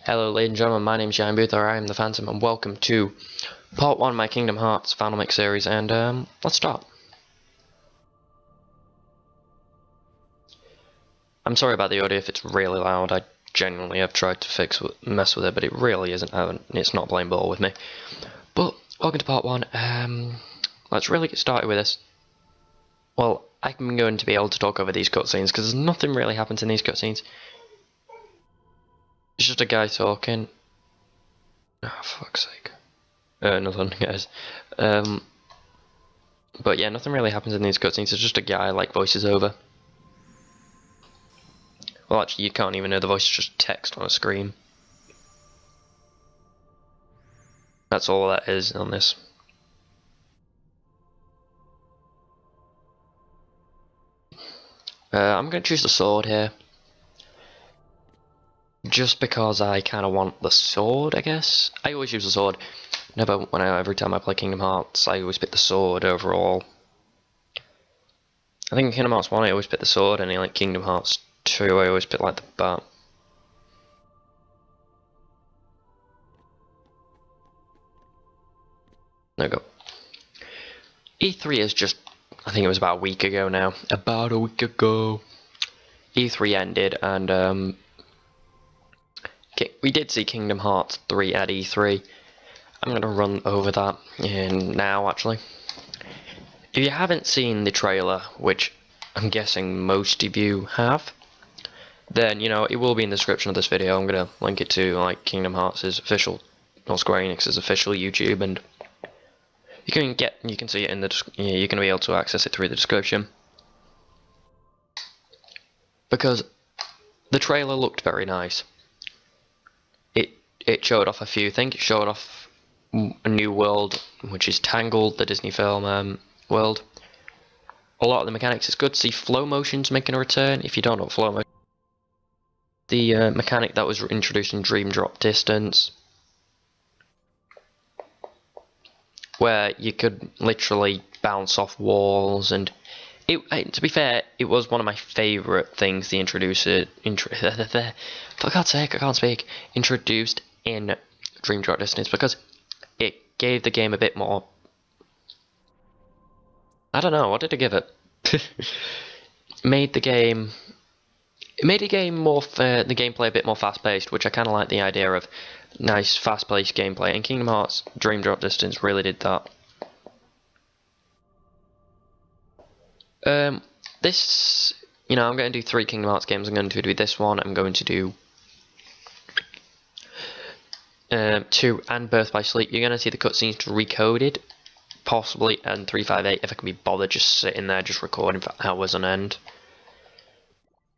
Hello ladies and gentlemen, my name is Jan Booth, or I am the Phantom, and welcome to part 1 of my Kingdom Hearts Final Mix series, and let's start. I'm sorry about the audio if it's really loud. I genuinely have tried to mess with it, but it really isn't, it's not playing ball with me. But, welcome to part 1, let's really get started with this. Well, I'm going to be able to talk over these cutscenes, because nothing really happens in these cutscenes. It's just a guy talking. Oh, fuck's sake. Nothing, guys. But yeah, nothing really happens in these cutscenes. It's just a guy like voices over. Well, actually, you can't even hear the voice. It's just text on a screen. That's all that is on this. I'm going to choose the sword here. Just because I kind of want the sword, I guess. I always use the sword. Every time I play Kingdom Hearts, I always pick the sword overall. I think in Kingdom Hearts 1 I always pick the sword, and in like Kingdom Hearts 2 I always pick like the bat. There we go. E3 is just, I think it was about a week ago now. About a week ago. E3 ended, and we did see Kingdom Hearts 3 at E3. I'm going to run over that now, actually. If you haven't seen the trailer, which I'm guessing most of you have, then, you know, it will be in the description of this video. I'm going to link it to, like, Kingdom Hearts' official, or Square Enix's official YouTube, and you can see it in the, you're going to be able to access it through the description. Because the trailer looked very nice. It showed off a few things. It showed off a new world, which is Tangled, the Disney film world. A lot of the mechanics. It's good to see flow motions making a return. If you don't know what flow motion, the mechanic that was introduced in Dream Drop Distance, where you could literally bounce off walls, and to be fair, it was one of my favourite things they introduced. For God's sake, I can't speak. Introduced in Dream Drop Distance, because it gave the game a bit more. I don't know, what did it give it? It made the game more the gameplay a bit more fast-paced, which I kind of like the idea of. Nice fast-paced gameplay, and Kingdom Hearts Dream Drop Distance really did that. This, you know, I'm going to do 3 Kingdom Hearts games. I'm going to do this one. I'm going to do 2 and Birth by Sleep. You're going to see the cutscenes recoded, possibly, and 358 if I can be bothered just sitting there just recording for hours on end.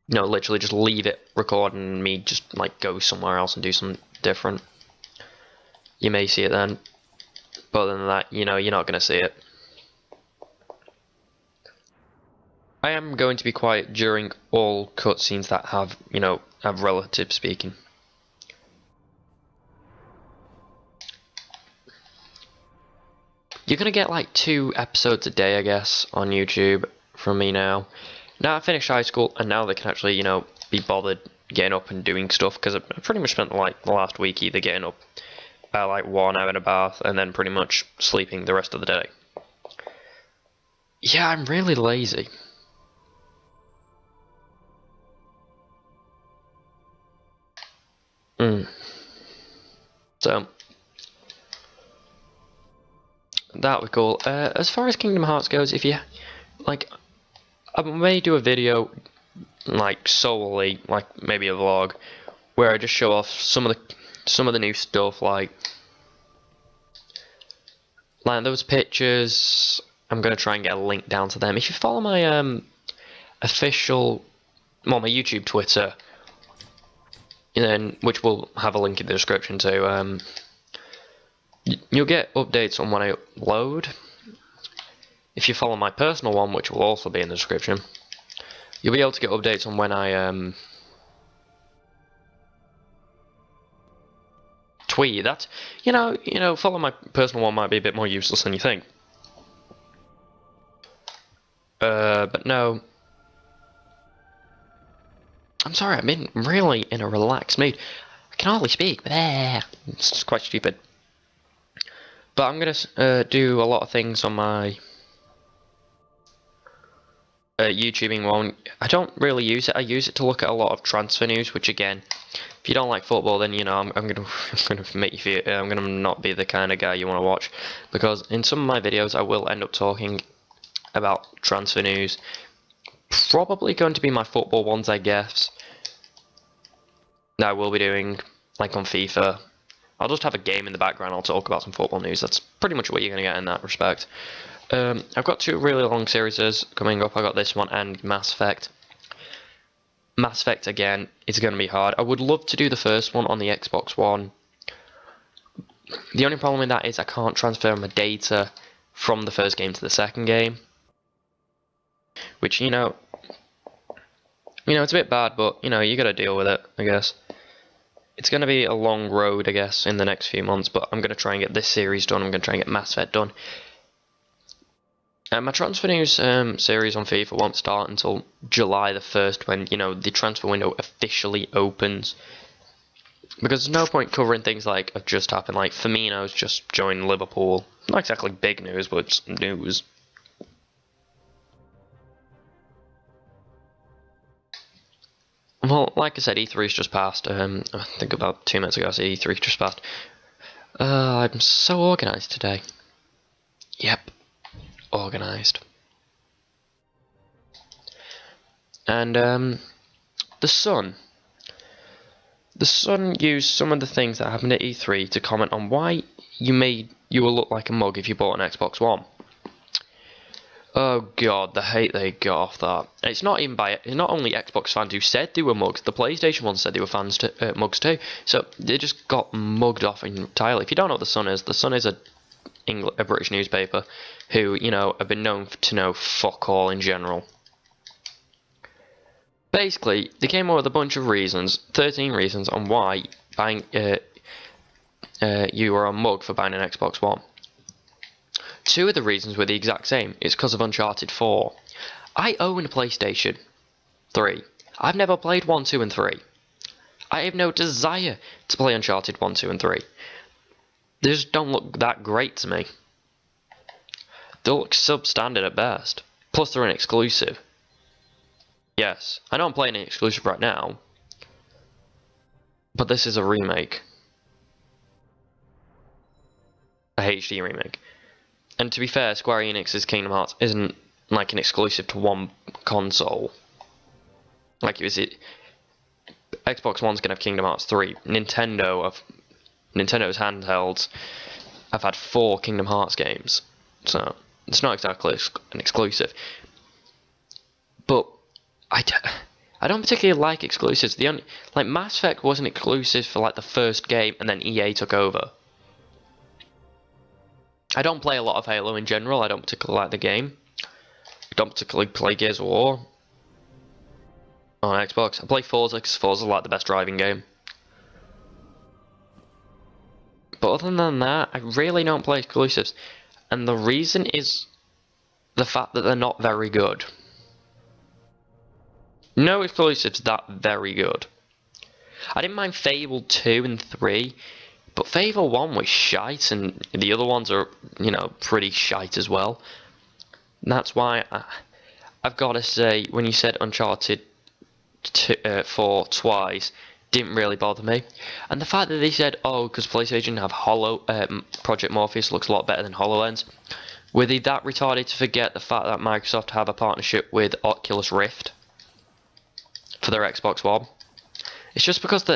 No, literally just leave it recording and me just like go somewhere else and do something different. You may see it then, but other than that, you know, you're not going to see it. I am going to be quiet during all cutscenes that have, you know, have relative speaking. You're gonna get like 2 episodes a day, I guess, on YouTube from me now. Now I finished high school, and now they can actually, you know, be bothered getting up and doing stuff, because I pretty much spent like the last week either getting up about like 1 hour in a bath, and then pretty much sleeping the rest of the day. Yeah, I'm really lazy. So that would be cool. As far as Kingdom Hearts goes, if you like, I may do a video like solely, like maybe a vlog, where I just show off some of the new stuff, like those pictures. I'm gonna try and get a link down to them. If you follow my official, well, my YouTube, Twitter, then which will have a link in the description too. You'll get updates on when I upload. If you follow my personal one, which will also be in the description, you'll be able to get updates on when I tweet. That, you know, follow my personal one might be a bit more useless than you think. But no. I'm sorry, I've been really in a relaxed mood. I can hardly speak. It's quite stupid. But I'm gonna do a lot of things on my YouTubing one. I don't really use it. I use it to look at a lot of transfer news, which again, if you don't like football, then you know I'm gonna make you feel I'm gonna not be the kind of guy you want to watch, because in some of my videos I will end up talking about transfer news. Probably going to be my football ones, I guess. That I will be doing, like on FIFA. I'll just have a game in the background. I'll talk about some football news. That's pretty much what you're gonna get in that respect. I've got two really long series coming up. I got this one and Mass Effect. Mass Effect again is going to be hard. I would love to do the first one on the Xbox One. The only problem with that is I can't transfer my data from the first game to the second game, which you know it's a bit bad, but you know you got to deal with it, I guess. It's going to be a long road, I guess, in the next few months, but I'm going to try and get this series done. I'm going to try and get Mass Effect done. My transfer news series on FIFA won't start until July the 1st, when, you know, the transfer window officially opens. Because there's no point covering things like have just happened, like Firmino's just joined Liverpool. Not exactly big news, but it's news. Well, like I said, E3's just passed. I think about 2 minutes ago I said E3's just passed. I'm so organised today. Yep. Organised. And the Sun used some of the things that happened at E3 to comment on why you will look like a mug if you bought an Xbox One. Oh god, the hate they got off that. It's not only Xbox fans who said they were mugs. The PlayStation ones said they were mugs too. So they just got mugged off entirely. If you don't know what the Sun is a British newspaper who, you know, have been known to know fuck all in general. Basically, they came up with a bunch of reasons, 13 reasons on why buying you were a mug for buying an Xbox One. 2 of the reasons were the exact same. It's because of Uncharted 4. I own a PlayStation 3. I've never played 1, 2, and 3. I have no desire to play Uncharted 1, 2, and 3. They just don't look that great to me. They look substandard at best. Plus they're an exclusive. Yes, I know I'm playing an exclusive right now, but this is a remake. A HD remake. And to be fair, Square Enix's Kingdom Hearts isn't like an exclusive to one console. Like it was Xbox One's gonna have Kingdom Hearts 3. Nintendo's handhelds have had 4 Kingdom Hearts games, so it's not exactly an exclusive. But I don't particularly like exclusives. Like Mass Effect wasn't exclusive for like the first game, and then EA took over. I don't play a lot of Halo in general. I don't particularly like the game. I don't particularly play Gears of War on Xbox. I play Forza because Forza's like the best driving game. But other than that, I really don't play exclusives. And the reason is the fact that they're not very good. No exclusives that very good. I didn't mind Fable 2 and 3, but Fable 1 was shite, and the other ones are, you know, pretty shite as well. And that's why I've got to say, when you said Uncharted 4 twice, didn't really bother me. And the fact that they said, oh, because PlayStation have Project Morpheus looks a lot better than HoloLens, were they that retarded to forget the fact that Microsoft have a partnership with Oculus Rift for their Xbox One? It's just because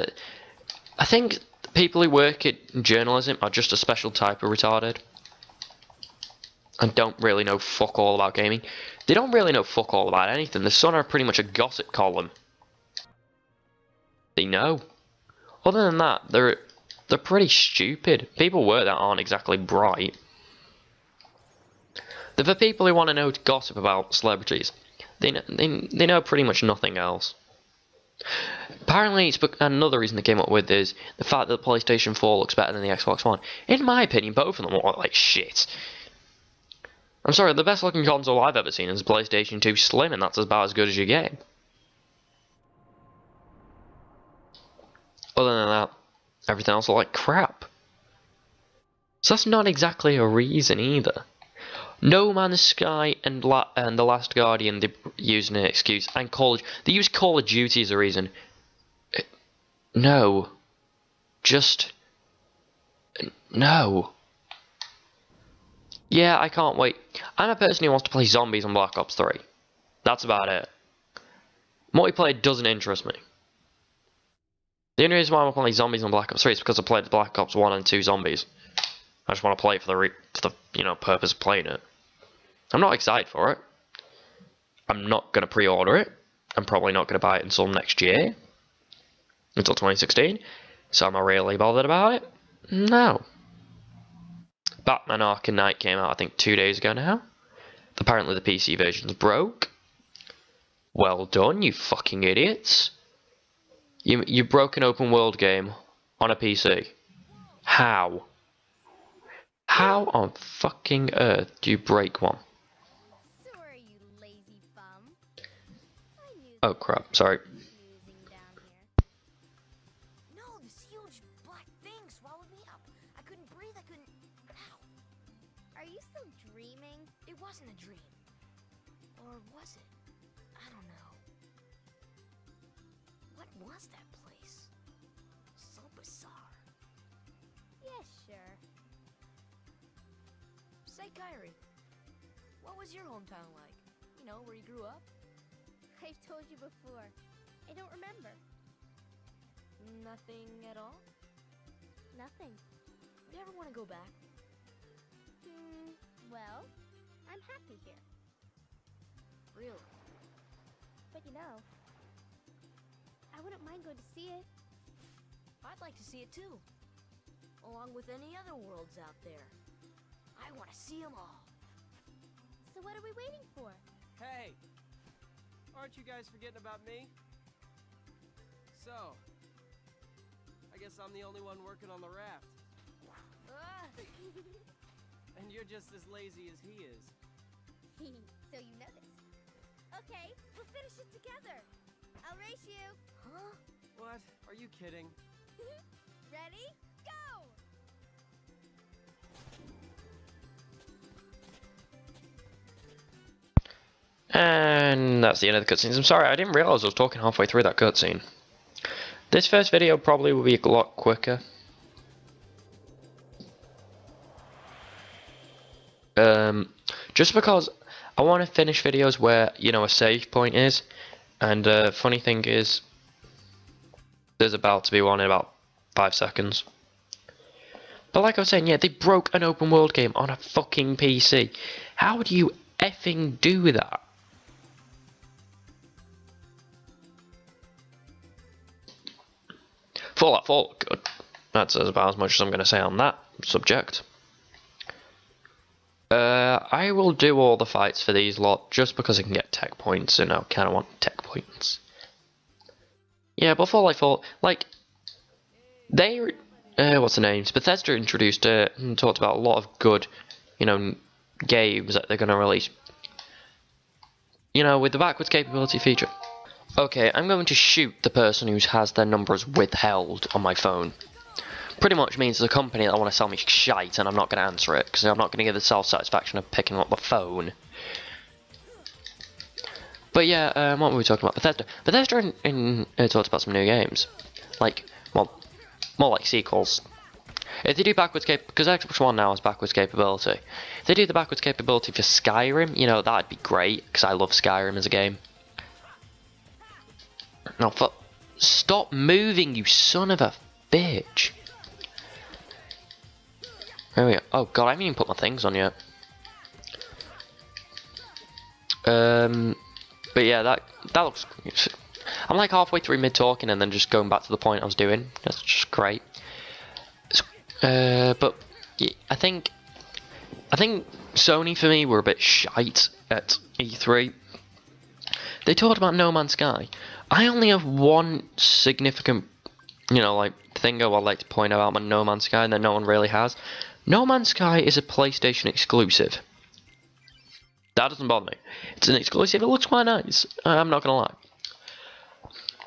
I think people who work in journalism are just a special type of retarded and don't really know fuck all about gaming. They don't really know fuck all about anything. The Sun are pretty much a gossip column. They know. Other than that, they're pretty stupid. People work that aren't exactly bright. They're for people who want to know gossip about celebrities. They know pretty much nothing else. Apparently, another reason they came up with is the fact that the PlayStation 4 looks better than the Xbox One. In my opinion, both of them look like shit. I'm sorry, the best looking console I've ever seen is the PlayStation 2 Slim, and that's about as good as you get. Other than that, everything else looked like crap. So that's not exactly a reason either. No Man's Sky and The Last Guardian, they're using an excuse. And they use Call of Duty as a reason. No. Just... no. Yeah, I can't wait. I'm a person who wants to play zombies on Black Ops 3. That's about it. Multiplayer doesn't interest me. The only reason why I want to play zombies on Black Ops 3 is because I played Black Ops 1 and 2 zombies. I just want to play it for the purpose of playing it. I'm not excited for it. I'm not going to pre-order it. I'm probably not going to buy it until next year. Until 2016. So am I really bothered about it? No. Batman Arkham Knight came out, I think, 2 days ago now. Apparently the PC version's broke. Well done, you fucking idiots. You broke an open world game on a PC. How? How on fucking earth do you break one? Sorry, you lazy bum. Oh crap, sorry. No, this huge black thing swallowed me up. I couldn't breathe, I couldn't... Ow. Are you still dreaming? It wasn't a dream. Or was it? I don't know. What was that place? So bizarre. Yeah, sure. Say, Kyrie, what was your hometown like? You know, where you grew up? I've told you before. I don't remember. Nothing at all? Nothing. Do you ever want to go back? Well, I'm happy here. Really? But you know, I wouldn't mind going to see it. I'd like to see it too. Along with any other worlds out there. I want to see them all. So what are we waiting for? Hey! Aren't you guys forgetting about me? So, I guess I'm the only one working on the raft. And you're just as lazy as he is. So you know this. Okay, we'll finish it together. I'll race you. Huh? What? Are you kidding? Ready? Go! And that's the end of the cutscenes. I'm sorry, I didn't realise I was talking halfway through that cutscene. This first video probably will be a lot quicker. Just because I want to finish videos where, you know, a save point is. And funny thing is, there's about to be one in about 5 seconds. But like I was saying, yeah, they broke an open world game on a fucking PC. How do you effing do that? Fallout 4, good. That's about as much as I'm going to say on that subject. I will do all the fights for these lot just because I can get tech points, and I kind of want tech points. Yeah, but Fallout 4, like, they, what's the names? Bethesda introduced it and talked about a lot of good, you know, games that they're going to release. You know, with the backwards capability feature. Okay, I'm going to shoot the person who has their numbers withheld on my phone. Pretty much means there's a company that want to sell me shite and I'm not going to answer it because I'm not going to give the self-satisfaction of picking up the phone. But yeah, what were we talking about? Bethesda. Bethesda talked about some new games. Like, well, more like sequels. If they do backwards because Xbox One now has backwards capability. If they do the backwards capability for Skyrim, you know, that'd be great because I love Skyrim as a game. No, stop moving, you son of a bitch. There we go. Oh god, I haven't even put my things on yet. But yeah, that looks... I'm like halfway through mid-talking and then just going back to the point I was doing. That's just great. But yeah, I think Sony for me were a bit shite at E3. They talked about No Man's Sky. I only have one significant, you know, like thing I would like to point out about No Man's Sky that no one really has. No Man's Sky is a PlayStation exclusive. That doesn't bother me. It's an exclusive. It looks quite nice. I'm not gonna lie.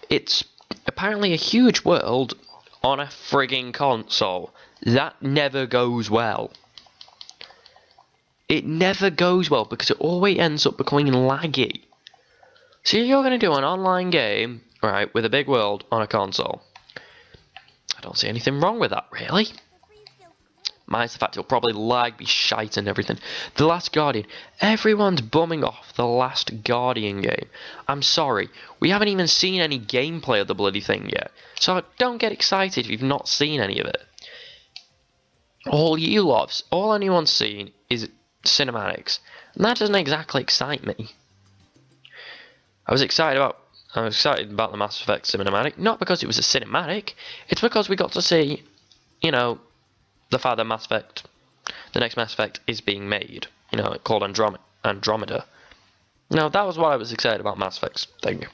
It's apparently a huge world on a frigging console. That never goes well. It never goes well because it always ends up becoming laggy. So you're going to do an online game, right, with a big world on a console. I don't see anything wrong with that, really. Minus the fact it'll probably lag, be shite and everything. The Last Guardian. Everyone's bumming off The Last Guardian game. I'm sorry, we haven't even seen any gameplay of the bloody thing yet. So don't get excited if you've not seen any of it. All anyone's seen is cinematics. And that doesn't exactly excite me. I was excited about the Mass Effect cinematic, not because it was a cinematic, it's because we got to see, you know, the fact that the next Mass Effect is being made, you know, called Andromeda. Now, that was what I was excited about Mass Effect's thing.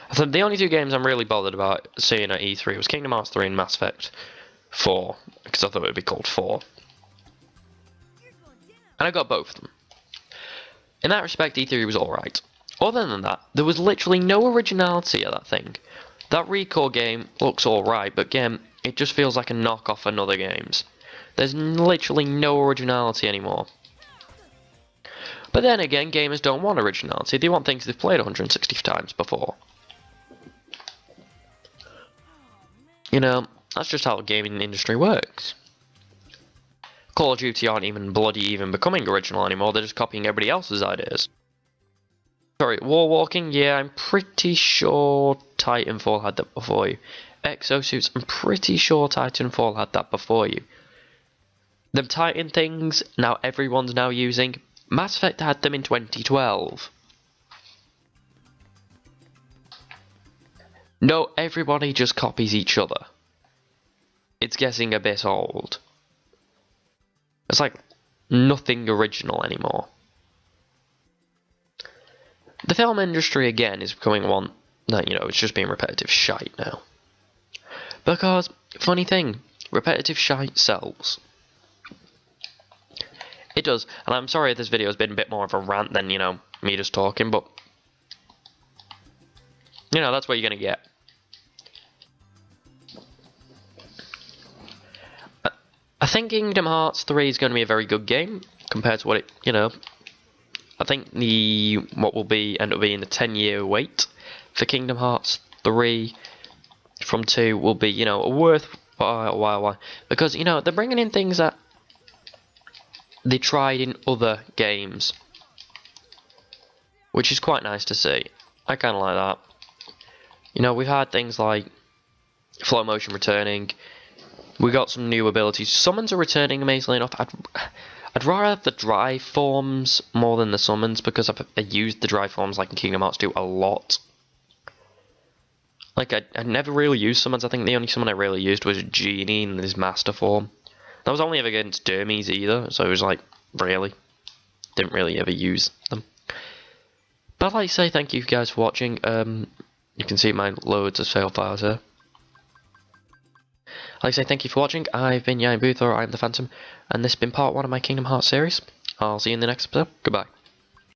I thought the only two games I'm really bothered about seeing at E3 was Kingdom Hearts 3 and Mass Effect 4, because I thought it would be called 4. And I got both of them. In that respect, E3 was alright. Other than that, there was literally no originality of that thing. That Recore game looks alright, but again, it just feels like a knockoff of other games. There's literally no originality anymore. But then again, gamers don't want originality, they want things they've played 160 times before. You know, that's just how the gaming industry works. Call of Duty aren't even becoming original anymore, they're just copying everybody else's ideas. Sorry, War Walking, yeah, I'm pretty sure Titanfall had that before you. Exosuits, I'm pretty sure Titanfall had that before you. The Titan things, now everyone's now using, Mass Effect had them in 2012. No, everybody just copies each other. It's getting a bit old. It's like nothing original anymore. The film industry again is becoming one that, you know, it's just being repetitive shite now. Because, funny thing, repetitive shite sells. It does, and I'm sorry if this video has been a bit more of a rant than, you know, me just talking, but, you know, that's what you're gonna get. I think Kingdom Hearts 3 is going to be a very good game, compared to what it, you know, I think what will end up being the 10-year wait for Kingdom Hearts 3 from 2 will be, you know, a worthwhile, because, you know, they're bringing in things that they tried in other games, which is quite nice to see. I kind of like that. You know, we've had things like flow motion returning. We got some new abilities. Summons are returning amazingly enough. I'd rather have the dry forms more than the summons, because I've used the dry forms like in Kingdom Hearts 2 a lot. Like, I never really used summons. I think the only summon I really used was Genie in his master form. That was only ever against Dermies either, so it was like, really? Didn't really ever use them. But I'd like to say thank you guys for watching. You can see my loads of save files here. I'd like to say thank you for watching. I've been Yain Booth, or I'm the Phantom, and this has been part 1 of my Kingdom Hearts series. I'll see you in the next episode. Goodbye.